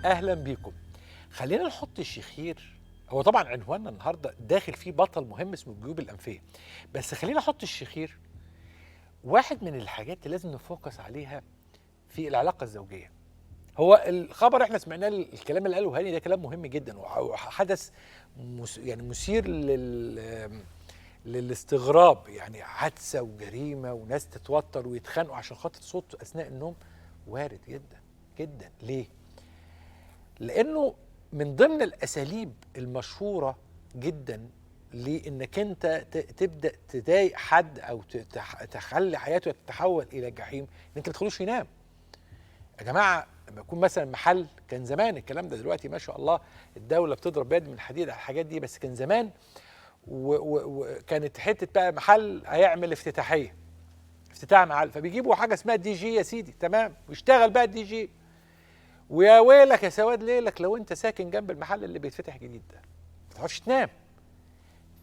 اهلا بيكم. خلينا نحط الشخير، هو طبعا عنواننا النهارده داخل فيه بطل مهم اسمه الجيوب الانفيه، بس خلينا نحط الشخير واحد من الحاجات اللي لازم نفوكس عليها في العلاقه الزوجيه. هو الخبر احنا سمعناه، الكلام اللي قاله هاني ده كلام مهم جدا وحدث يعني مثير للاستغراب، يعني حادثه وجريمه وناس تتوتر ويتخانقوا عشان خاطر صوت اثناء النوم. وارد جدا جدا. ليه؟ لانه من ضمن الاساليب المشهوره جدا لانك انت تبدا تضايق حد او تخلي حياته تتحول الى جحيم، ان انت ما تخلوش ينام. يا جماعه لما يكون مثلا محل، كان زمان الكلام ده، دلوقتي ما شاء الله الدوله بتضرب يد من حديد على الحاجات دي، بس كان زمان وكانت حته بقى محل هيعمل افتتاح محل، فبيجيبوا حاجه اسمها دي جي يا سيدي، تمام، ويشتغل بقى الدي جي. ويا ويلك يا سواد ليلك لو انت ساكن جنب المحل اللي بيتفتح جديد ده، ما تعرفش تنام.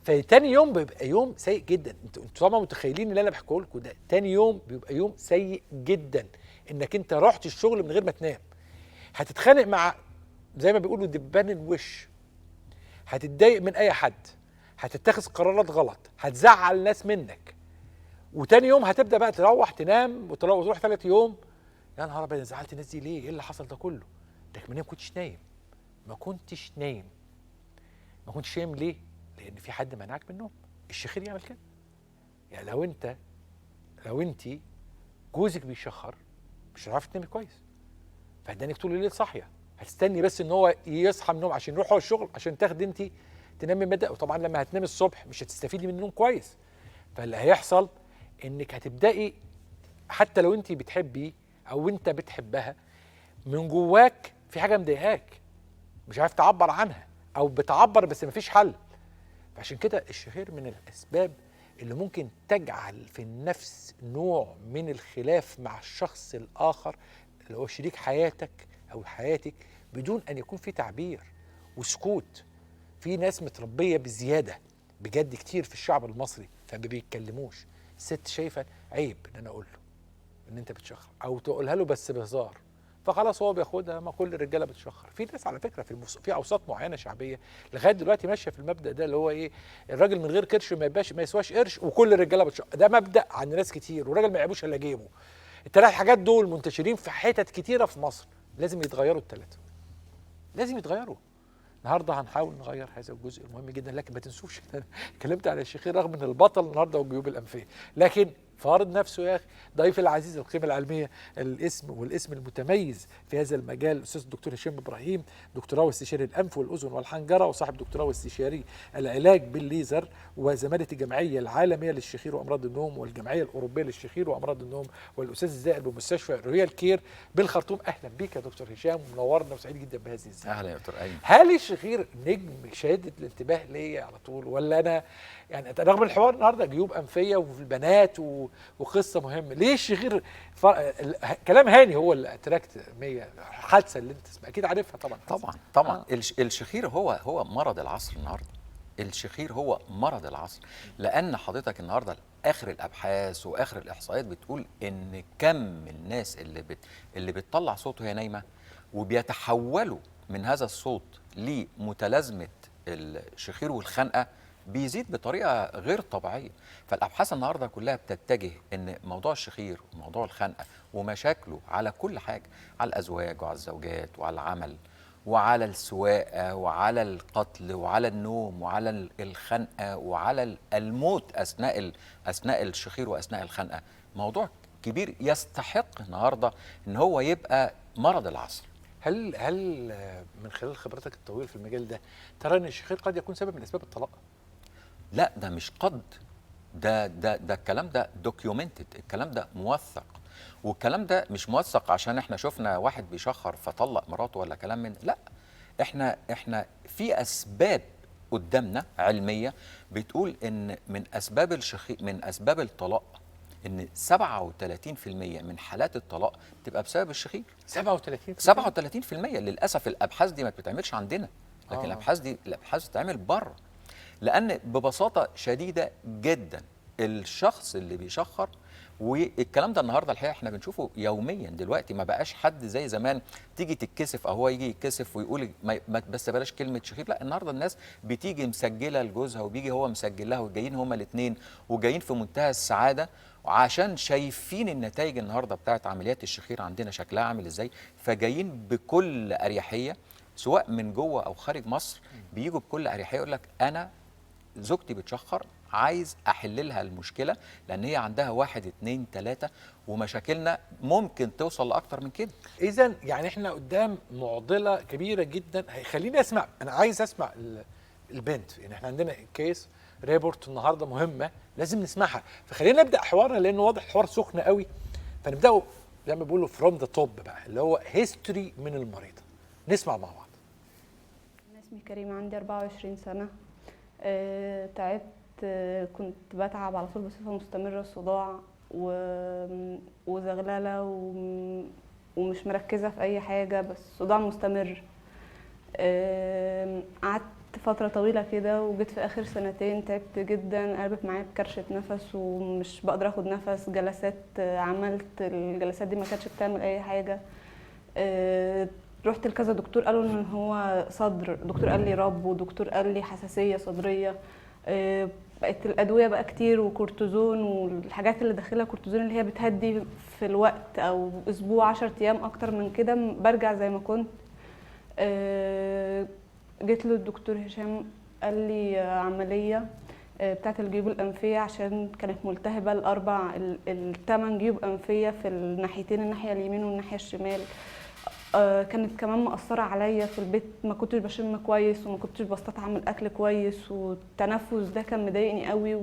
فتاني يوم بيبقى يوم سيء جدا. انتوا طبعا متخيلين اللي انا بحكيه لكم ده، تاني يوم بيبقى يوم سيء جدا، انك انت رحت الشغل من غير ما تنام. هتتخانق مع، زي ما بيقولوا، دبان الوش، هتتضايق من اي حد، هتتخذ قرارات غلط، هتزعل ناس منك، وتاني يوم هتبدا بقى تروح تنام وتروح ثالث يوم، يا نهار ابيض زعلت الناس دي ليه؟ ايه اللي حصل ده كله؟ ده كمان ما كنتش نايم. ما كنتش نايم. ما كنتش نايم ليه؟ لان في حد منعك من النوم. الشخير يعمل كده. يعني لو انت جوزك بيشخر، مش هتعرفي تنامي كويس، فهتدانك طول الليل صاحيه، هتستني بس ان هو يصحى من النوم عشان يروح هو الشغل عشان تاخدي انت تنامي مدى، وطبعا لما هتنامي الصبح مش هتستفيدي من النوم كويس. فاللي هيحصل انك هتبداي، حتى لو انت بتحبي او انت بتحبها، من جواك في حاجه مضايقاك، مش عارف تعبر عنها، او بتعبر بس مفيش حل. فعشان كده الشخير من الاسباب اللي ممكن تجعل في النفس نوع من الخلاف مع الشخص الاخر اللي هو شريك حياتك او حياتك، بدون ان يكون في تعبير وسكوت. في ناس متربيه بزياده بجد كتير في الشعب المصري فما بيتكلموش. الست شايفه عيب ان انا اقول له ان انت بتشخر، او تقولها له بس بهزار، فخلاص هو بياخدها، ما كل الرجاله بتشخر. في ناس على فكره في اوساط معينه شعبيه لغايه دلوقتي ماشيه في المبدا ده، اللي هو ايه، الراجل من غير كرش ما يسواش قرش، وكل الرجاله بتشخر. ده مبدا عند ناس كتير، والراجل ما يعيبوش الا جيبه. الثلاث حاجات دول منتشرين في حتت كتيره في مصر، لازم يتغيروا الثلاثه، لازم يتغيروا. النهارده هنحاول نغير هذا الجزء المهم جدا، لكن ما تنسوش ان انا اتكلمت على الشخير رغم ان البطل النهارده هو الجيوب الانفيه، لكن فارض نفسه يا اخي. ضيفي العزيز القيمه العلميه، والاسم المتميز في هذا المجال، الاستاذ الدكتور هشام ابراهيم، دكتوراه واستشاري الانف والاذن والحنجره، وصاحب دكتوراه واستشاري العلاج بالليزر، وزماله الجمعيه العالميه للشخير وامراض النوم والجمعيه الاوروبيه للشخير وامراض النوم، والاستاذ الزائر بمستشفى رويال كير بالخرطوم. اهلا بيك يا دكتور هشام، منورنا وسعيد جدا بهذه الزياره. اهلا يا دكتور ايمن. هل الشخير نجم شادد الانتباه ليا على طول، ولا انا يعني رغم الحوار النهارده جيوب انفيه وفي البنات وقصه مهمه، ليه الشخير كلام هاني هو اللي اتراكت 100 الحادثه اللي انت اكيد عارفها طبعا. طبعا الشخير هو مرض العصر النهارده. الشخير هو مرض العصر، لان حضرتك النهارده اخر الابحاث واخر الاحصائيات بتقول ان كم الناس اللي بتطلع صوت وهي نايمه وبيتحولوا من هذا الصوت لمتلازمه الشخير والخنقه بيزيد بطريقه غير طبيعيه. فالابحاث النهارده كلها بتتجه ان موضوع الشخير وموضوع الخنقه ومشاكله على كل حاجه، على الازواج وعلى الزوجات وعلى العمل وعلى السواقه وعلى القتل وعلى النوم وعلى الخنقه وعلى الموت اثناء الشخير واثناء الخنقه. موضوع كبير يستحق النهارده ان هو يبقى مرض العصر. هل من خلال خبرتك الطويله في المجال ده ترى ان الشخير قد يكون سبب من اسباب الطلاق؟ لا، ده مش قد، ده الكلام ده دوكيومنتد، الكلام ده موثق. والكلام ده مش موثق عشان احنا شفنا واحد بيشخر فطلق مراته ولا كلام من، لا، احنا في اسباب قدامنا علميه بتقول ان من اسباب الطلاق ان 37% من حالات الطلاق تبقى بسبب الشخير. 37% للاسف الابحاث دي ما بتتعملش عندنا، لكن الابحاث بتتعمل بره. لأن ببساطة شديدة جدا الشخص اللي بيشخر والكلام ده النهارده الحقيقه احنا بنشوفه يوميا دلوقتي، ما بقاش حد زي زمان تيجي تتكسف او هو يجي يتكسف ويقول بس بلاش كلمه شخير. لا، النهارده الناس بتيجي مسجله لجوزها وبيجي هو مسجل لها، وجايين هما الاثنين وجايين في منتهى السعاده عشان شايفين النتائج النهارده بتاعت عمليات الشخير عندنا شكلها عامل ازاي، فجايين بكل اريحيه سواء من جوه او خارج مصر. بيجوا بكل اريحيه يقول لك انا زوجتي بتشخر، عايز احل لها المشكله، لان هي عندها 1 2 3 ومشاكلنا ممكن توصل لاكتر من كده. اذا يعني احنا قدام معضله كبيره جدا. خليني اسمع، انا عايز اسمع البنت. يعني احنا عندنا كيس ريبورت النهارده مهمه لازم نسمعها، فخلينا نبدا حوارنا لانه واضح الحوار سخن قوي. فنبداه زي ما بيقولوا فروم ذا توب بقى، اللي هو هيستوري من المريضه. نسمع مع بعض. أنا اسمي كريمة، عندي 24 سنة. تعبت. كنت بتعب على طول بصفة مستمرة، صداع وزغللة ومش مركزة في أي حاجة، بس صداع مستمر. قعدت فترة طويلة كده، وجيت في آخر سنتين تعبت جدا، قلبت معايا بكرشة نفس ومش بقدر اخد نفس. جلسات عملت، الجلسات دي ما كانتش بتعمل أي حاجة. رحت لكذا دكتور، قالوا ان هو صدر، دكتور قال لي رب، ودكتور قال لي حساسيه صدريه. بقت الادويه بقى كتير، وكورتيزون، والحاجات اللي داخلها كورتيزون اللي هي بتهدي في الوقت، او اسبوع 10 ايام اكتر من كده برجع زي ما كنت. جيت له الدكتور هشام، قال لي عمليه بتاعت الجيوب الانفيه، عشان كانت ملتهبه ال8 جيوب انفيه في الناحيتين، الناحيه اليمين والناحيه الشمال. كانت كمان مأثرة عليا في البيت، ما كنتش بشم كويس، وما كنتش بستطعم الأكل كويس، والتنفس ده كان مضايقني قوي،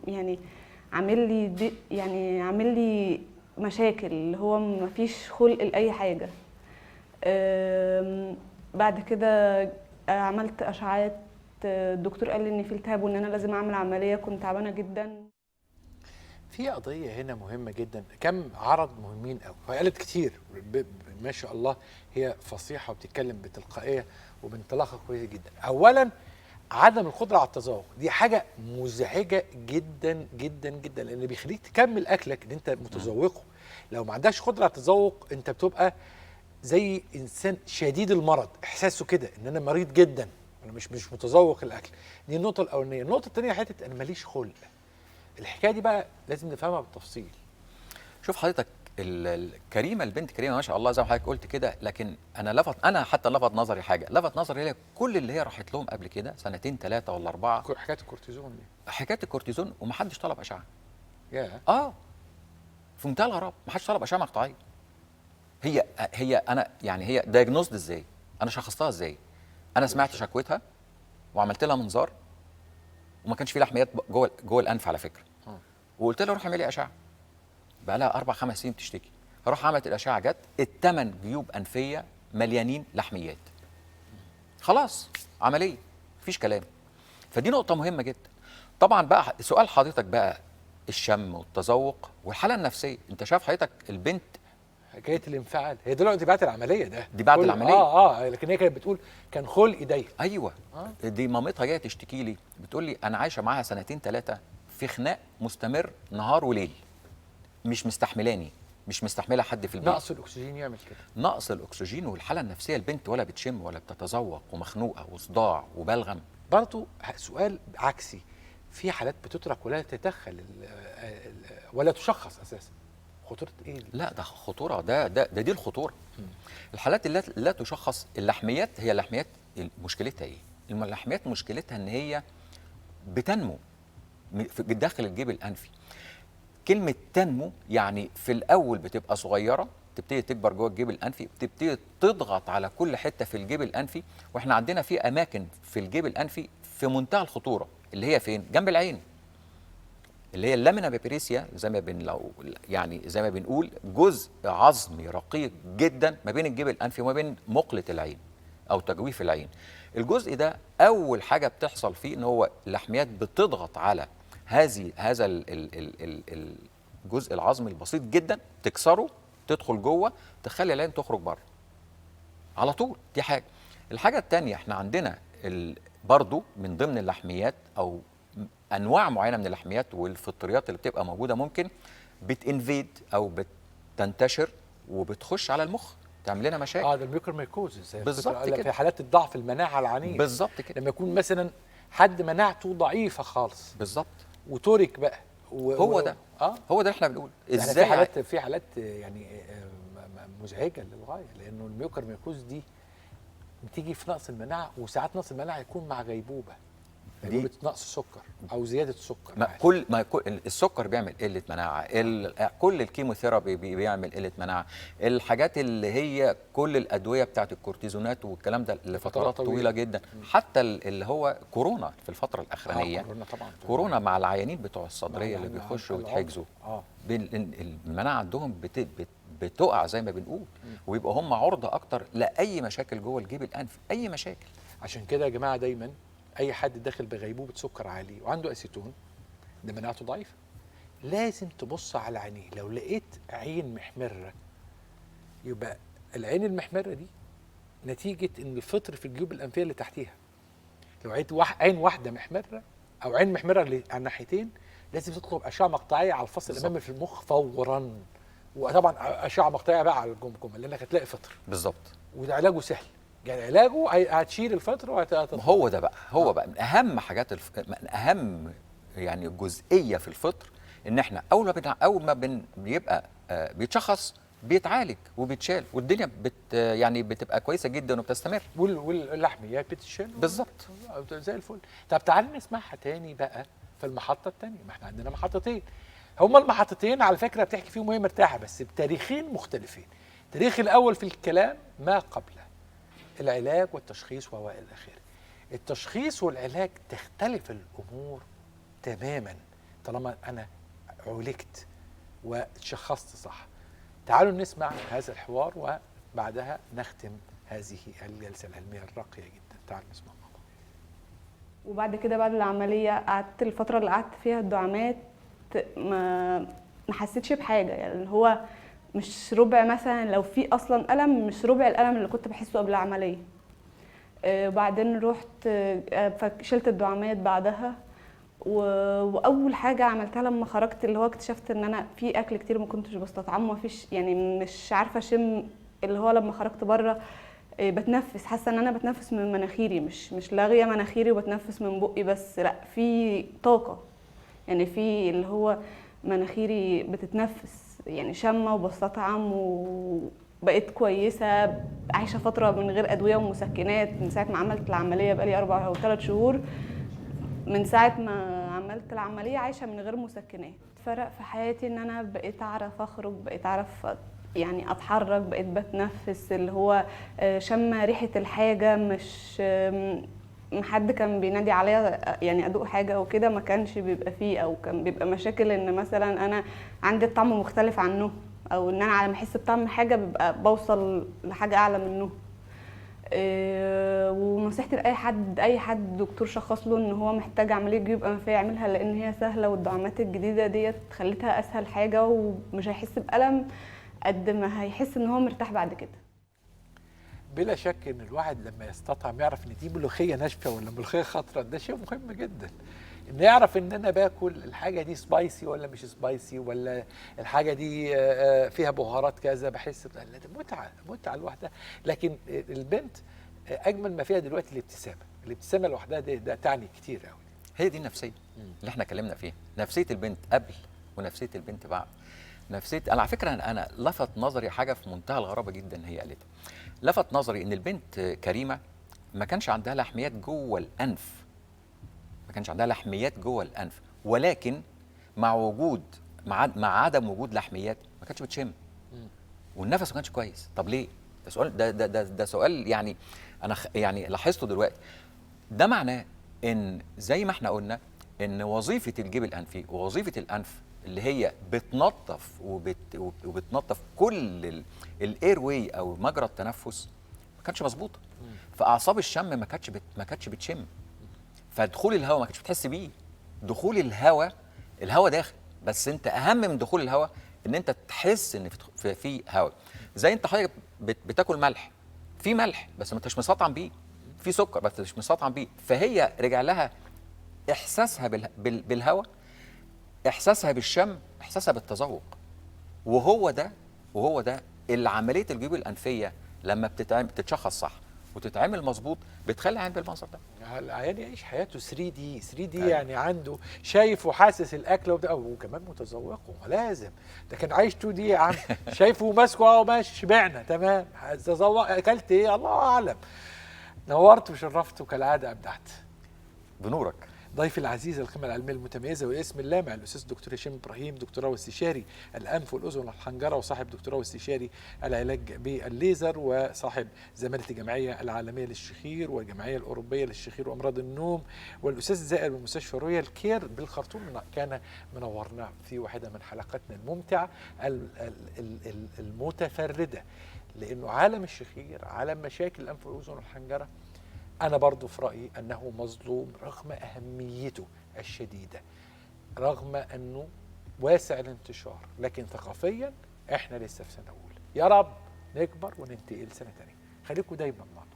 يعني عامل لي مشاكل، اللي هو ما فيش خلق لأي حاجة. بعد كده عملت أشعاعات. الدكتور قال لي إن في التهاب وإن أنا لازم أعمل عملية. كنت تعبانة جدا. في قضية هنا مهمة جدا، كم عرض مهمين قوي، وقالت كتير ما شاء الله، هي فصيحة وبتتكلم بتلقائية وبانطلاقة كويسة جدا. أولا عدم القدرة على التذوق، دي حاجة مزعجة جدا جدا جدا، لأن بيخليك تكمل أكلك اللي أنت متذوقه. لو ما عندكش قدرة على التذوق أنت بتبقى زي إنسان شديد المرض، إحساسه كده إن أنا مريض جدا، أنا مش متذوق الأكل. دي النقطة الأولانية. النقطة الثانية حتة أنا ماليش خلق. الحكايه دي بقى لازم نفهمها بالتفصيل. شوف حضرتك، كريمه، البنت كريمه ما شاء الله زي ما حضرتك قلت كده، لكن انا حتى لفت نظري حاجه، لفت نظري هي كل اللي هي راحت لهم قبل كده 2 3 ولا 4 حكايه الكورتيزون دي، حكايه الكورتيزون، ومحدش طلب اشعه. ياه. في منتهى الغرابه، محدش طلب اشعه مقطعيه. هي انا يعني هي دايجنوزد ازاي؟ انا شخصتها ازاي؟ انا سمعت شكوتها وعملت لها منظار، وما كانش في لحميات جوه الانف على فكره. وقلت لها روح اعملي اشعه. بقى لها 4 5 سنين بتشتكي. راح عملت الاشعه، جت ال8 جيوب انفيه مليانين لحميات. خلاص عمليه، مفيش كلام. فدي نقطه مهمه جدا. طبعا بقى سؤال حضرتك بقى، الشم والتذوق والحاله النفسيه. انت شايف حضرتك البنت حكايه الانفعال، هي دلوقتي بعد العمليه ده، دي بعد العمليه. لكن هي كانت بتقول كان خلقي ضيق. ايوه. دي مامتها جايه تشتكي لي، بتقول لي انا عايشه معاها 2 3 في خناق مستمر نهار وليل، مش مستحملاني، مش مستحمله حد في البيت. نقص الاكسجين يعمل كده، نقص الاكسجين والحاله النفسيه. البنت ولا بتشم ولا بتتذوق، ومخنوقه وصداع وبلغم. برضو سؤال عكسي، في حالات بتترك ولا تتدخل ولا تشخص اساسا. خطوره ايه دي؟ لا، ده خطوره، دي الخطوره. الحالات اللي لا تشخص، اللحميات، هي اللحميات مشكلتها ايه؟ اللحميات مشكلتها ان هي بتنمو في داخل الجيب الانفي. كلمه تنمو يعني في الاول بتبقى صغيره، تبتدي تكبر جوه الجيب الانفي، بتبتدي تضغط على كل حته في الجيب الانفي. واحنا عندنا في اماكن في الجيب الانفي في منتهى الخطوره، اللي هي فين؟ جنب العين، اللي هي اللامينا بيبريسيا، زي ما بنقول جزء عظمي رقيق جدا ما بين الجيب الانفي وما بين مقله العين او تجويف العين. الجزء ده اول حاجه بتحصل فيه ان هو اللحميات بتضغط على هذا الجزء العظمي البسيط جدا، تكسره، تدخل جوه، تخلي العين تخرج بره على طول. دي حاجه. الحاجه الثانيه، احنا عندنا برضو من ضمن اللحميات او انواع معينه من اللحميات والفطريات اللي بتبقى موجوده، ممكن بتنفيد او بتنتشر وبتخش على المخ تعمل لنا مشاكل. ده الميوكرميكوزز بالظبط كده. في حالات الضعف المناعه العنيف. بالظبط كده. لما يكون مثلا حد مناعته ضعيفه خالص بالظبط. وترك بقى هو ده هو ده اللي احنا بنقول ازاي. في حالات يعني مزعجه للغايه، لانه الميوكرميكوز دي بتيجي في نقص المناعه، وساعات نقص المناعه يكون مع غيبوبه، غيبوبه نقص سكر او زياده السكر. كل السكر بيعمل قله مناعه، كل الكيموثيرابي بيعمل قله مناعه، الحاجات اللي هي كل الادويه بتاعت الكورتيزونات والكلام ده لفترات طويله جدا. حتى اللي هو كورونا في الفتره الاخرانيه، كورونا طبعا، كورونا مع العيانين بتوع الصدريه اللي بيخشوا ويتحجزوا، المناعه عندهم بتقع زي ما بنقول، ويبقى هم عرضه اكتر لاي مشاكل جوه الجيب الانفي، اي مشاكل. عشان كده يا جماعه دايما اي حد داخل بغيبوبه سكر عالي وعنده اسيتون، ده مناعته ضعيفه، لازم تبص على عينيه. لو لقيت عين محمره، يبقى العين المحمره دي نتيجه ان الفطر في الجيوب الانفيه اللي تحتيها. لو لقيت عين واحده محمره او عين محمره على الناحيتين، لازم تطلب اشعه مقطعيه على الفص الامامي في المخ فورا، وطبعا اشعه مقطعيه بقى على الجمجمه لانك هتلاقي فطر. بالظبط. وده علاجه سهل، يعني علاجه هتشيل الفطر هو ده بقى بقى من اهم حاجات من اهم يعني جزئيه في الفطر، ان احنا اول ما بيبقى بيتشخص بيتعالج وبيتشال، والدنيا يعني بتبقى كويسه جدا وبتستمر، واللحميات بتتشال بالظبط زي الفل. طب تعالى نسمعها تاني بقى في المحطه الثانيه، ما احنا عندنا محطتين، هما المحطتين على فكره بتحكي فيهم وهي مرتاحه بس بتاريخين مختلفين. التاريخ الاول في الكلام ما قبله العلاج والتشخيص والى اخره. التشخيص والعلاج تختلف الامور تماما طالما انا عولجت وتشخصت صح. تعالوا نسمع هذا الحوار وبعدها نختم هذه الجلسه العلميه الراقيه جدا. تعالوا نسمع مع بعض. وبعد كده بعد العمليه قعدت الفتره اللي قعدت فيها الدعامات ما حسيتش بحاجه، يعني اللي هو مش ربع مثلا، لو في اصلا الم مش ربع الالم اللي كنت بحسه قبل العمليه. وبعدين رحت شلت الدعامات بعدها، واول حاجه عملتها لما خرجت اللي هو اكتشفت ان انا في اكل كتير ما كنتش بستطعمه، مفيش يعني مش عارفه اشم، اللي هو لما خرجت بره بتنفس، حاسه ان انا بتنفس من مناخيري، مش لاغيه مناخيري وبتنفس من بقي بس، لا في طاقه، يعني في اللي هو مناخيري بتتنفس، يعني شامه وبستطعم وبقيت كويسه. عايشه فتره من غير ادويه ومسكنات من ساعه ما عملت العمليه، بقالي 4 أو 3 شهور من ساعه ما عملت العمليه عايشه من غير مسكنات. فرق في حياتي ان انا بقيت اعرف اخرج، بقيت اعرف يعني اتحرك، بقيت بتنفس، اللي هو شم ريحه الحاجه، مش حد كان بينادي عليا يعني ادوق حاجه او كده ما كانش بيبقى فيه، او كان بيبقى مشاكل ان مثلا انا عندي الطعم مختلف عنه، او ان انا على ما احس بطعم حاجه ببقى بوصل لحاجه اعلى منه. ونصيحتي لاي حد دكتور شخص له ان هو محتاج عمليه جيوب انفيه يعملها، لان هي سهله، والدعامات الجديده ديت خلتها اسهل حاجه، ومش هيحس بالم قد ما هيحس ان هو مرتاح بعد كده. بلا شك ان الواحد لما يستطعم يعرف ان دي ملوخيه ناشفه ولا ملوخيه خضراء، ده شيء مهم جدا. ان يعرف ان انا باكل الحاجه دي سبايسي ولا مش سبايسي، ولا الحاجه دي فيها بهارات كذا، بحس متعه لوحدها. لكن البنت اجمل ما فيها دلوقتي الابتسامه لوحدها ده تعني كتير قوي. هي دي النفسيه اللي احنا اتكلمنا فيها، نفسيه البنت قبل ونفسيه البنت بعد. انا على فكره انا لفت نظري حاجه في منتهى الغرابه جدا هي قالتها. لفت نظري ان البنت كريمه ما كانش عندها لحميات جوه الانف، ولكن مع عدم وجود لحميات ما كانتش بتشم، والنفس ما كانش كويس. طب ليه؟ ده سؤال، ده سؤال يعني انا يعني لاحظته دلوقتي. ده معناه ان زي ما احنا قلنا ان وظيفه الجيب الانفي ووظيفه الانف اللي هي بتنظف وبتنظف كل الاير واي او مجرى التنفس ما كانتش مظبوطه. فاعصاب الشم ما كانتش بتشم، فدخول الهواء ما كانتش بتحس بيه. دخول الهواء داخل، بس انت اهم من دخول الهواء ان انت تحس ان في هواء. زي انت حضرتك بتاكل ملح، في ملح بس ما انتش مستطعم بيه، في سكر بس مش مستطعم بيه، فهي رجع لها احساسها بالهواء احساسها بالشم، احساسها بالتذوق. وهو ده اللي عمليه الجيوب الانفيه لما بتتشخص صح وتتعمل مظبوط بتخلي العيان بالمنظر ده. العيان يعيش حياته 3 دي 3 دي، أيوة. يعني عنده شايف وحاسس الاكل وكمان متذوقه، لازم. ده كان عايش 2 دي يا عم، شايفه وماسكه اهو ماشي، شبعنا تمام، تذوق اكلت ايه الله اعلم. نورت وشرفت وكالعاده ابدعت. بنورك. ضيفي العزيز القيمة العلمية المتميزة والاسم اللامع الأستاذ الدكتور هشام إبراهيم، دكتوراه واستشاري الأنف والأذن والحنجرة، وصاحب دكتوراه واستشاري العلاج بالليزر، وصاحب زمالة الجمعية العالمية للشخير والجمعية الأوروبية للشخير وأمراض النوم، والأستاذ الزائر بمستشفى رويال كير بالخرطوم. كان منورنا في واحدة من حلقاتنا الممتعة المتفردة، لأنه عالم الشخير، عالم مشاكل الأنف والأذن والحنجرة، أنا برضو في رأيي أنه مظلوم رغم أهميته الشديدة، رغم أنه واسع الانتشار، لكن ثقافيا إحنا لسه في سنة أولى. يا رب نكبر وننتقل سنة تانية. خليكم دايما معنا.